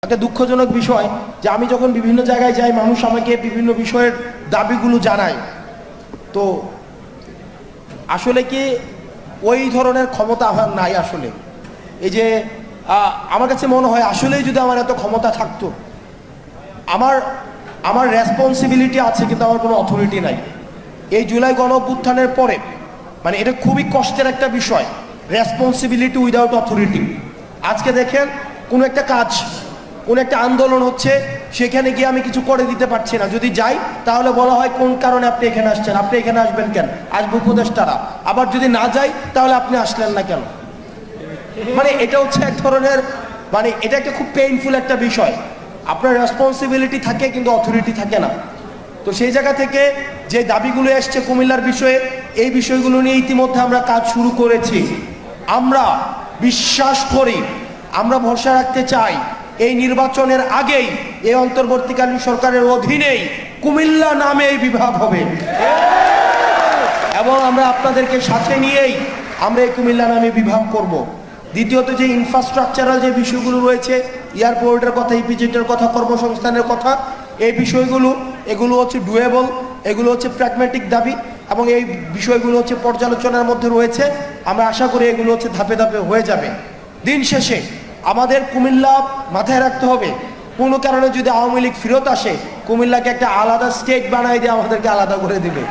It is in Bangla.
একটা দুঃখজনক বিষয় যে আমি যখন বিভিন্ন জায়গায় যাই, মানুষ আমাকে বিভিন্ন বিষয়ের দাবিগুলো জানায়, তো আসলে কি ওই ধরনের ক্ষমতা আমার নাই। আসলে এই যে আমার কাছে মনে হয় আসলেই যদি আমার এত ক্ষমতা থাকতো, আমার রেসপন্সিবিলিটি আছে কিন্তু আমার কোনো অথরিটি নাই। এই জুলাই গণ অভ্যুত্থানের পরে মানে এটা খুবই কষ্টের একটা বিষয়, রেসপন্সিবিলিটি উইদাউট অথরিটি। আজকে দেখেন কোনো একটা কাজ, কোনো একটা আন্দোলন হচ্ছে, সেখানে গিয়ে আমি কিছু করে দিতে পারছি না। যদি যাই তাহলে বলা হয় কোন কারণে আপনি এখানে আসছেন, আপনি এখানে আসবেন কেন, আসবে উপদেষ্টারা। আবার যদি না যাই তাহলে আপনি আসলেন না কেন। মানে এটা হচ্ছে এক ধরনের, মানে এটা একটা খুব পেইনফুল একটা বিষয়। আপনার রেসপন্সিবিলিটি থাকে কিন্তু অথরিটি থাকে না। তো সেই জায়গা থেকে যে দাবিগুলো এসছে কুমিল্লার বিষয়ে, এই বিষয়গুলো নিয়ে ইতিমধ্যে আমরা কাজ শুরু করেছি। আমরা বিশ্বাস করি, আমরা ভরসা রাখতে চাই এই নির্বাচনের আগেই এই অন্তর্বর্তীকালীন সরকারের অধীনেই কুমিল্লা নামে এই বিভাগ হবে এবং আমরা আপনাদেরকে সাথে নিয়েই আমরা এই কুমিল্লা নামে বিভাগ করব। দ্বিতীয়ত যে ইনফ্রাস্ট্রাকচারাল যে বিষয়গুলো রয়েছে, এয়ারপোর্টের কথা, ইপিজেটের কথা, কর্মসংস্থানের কথা, এই বিষয়গুলো এগুলো হচ্ছে ডুয়েবল, এগুলো হচ্ছে প্র্যাগম্যাটিক দাবি এবং এই বিষয়গুলো হচ্ছে পর্যালোচনার মধ্যে রয়েছে। আমরা আশা করি এগুলো হচ্ছে ধাপে ধাপে হয়ে যাবে। দিন শেষে আমাদের কুমিল্লা মাথায় রাখতে হবে, কোনো কারণে যদি আওয়ামী লীগ ফেরত আসে, কুমিল্লাকে একটা আলাদা স্টেট বানাই দিয়ে আমাদেরকে আলাদা করে দিবে।